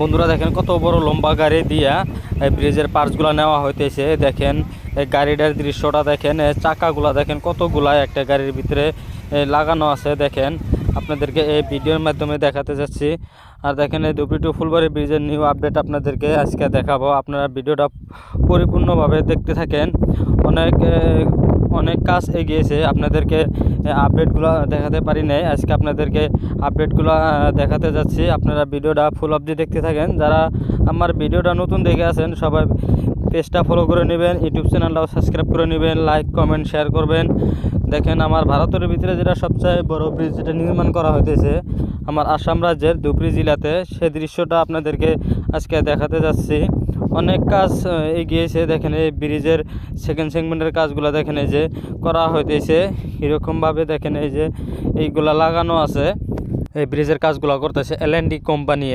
বন্ধুরা দেখেন কত বড় লম্বা গাড়ি দিয়া এই ব্রিজের পার্টসগুলো নেওয়া হইতেছে। দেখেন এই গাড়িটার দৃশ্যটা দেখেন, চাকাগুলা দেখেন কতগুলা একটা গাড়ির ভিতরে লাগানো আছে। দেখেন আপনাদেরকে এই ভিডিওর মাধ্যমে দেখাতে যাচ্ছি। আর দেখেন এই ধুবড়ী টু ফুলবাড়ি ব্রিজের নিউ আপডেট আপনাদেরকে আজকে দেখাবো। আপনারা ভিডিওটা পরিপূর্ণভাবে দেখতে থাকেন। অনেক কাজ এগিয়েছে, আপনাদেরকে আপডেটগুলো দেখাতে পারি নাই, আজকে আপনাদেরকে আপডেটগুলো দেখাতে যাচ্ছি। আপনারা ভিডিওটা ফুল অবধি দেখতে থাকেন। যারা আমার ভিডিওটা নতুন দেখে আছেন সবাই পেজটা ফলো করে নেবেন, ইউটিউব চ্যানেলটাও সাবস্ক্রাইব করে নেবেন, লাইক কমেন্ট শেয়ার করবেন। দেখেন আমার ভারতের ভিতরে যেটা সবচেয়ে বড় ব্রিজ যেটা নির্মাণ করা হয়েছে আমার আসাম রাজ্যের ধুবড়ী জেলাতে, সেই দৃশ্যটা আপনাদেরকে আজকে দেখাতে যাচ্ছি। অনেক কাজ এগিয়েছে। দেখেন এই ব্রিজের সেকেন্ড সেগমেন্টের কাজগুলো দেখেন এই যে করা হইতেছে এরকমভাবে। দেখেন এই যে এইগুলা লাগানো আছে, এই ব্রিজের কাজগুলো করতেছে L&T কোম্পানি।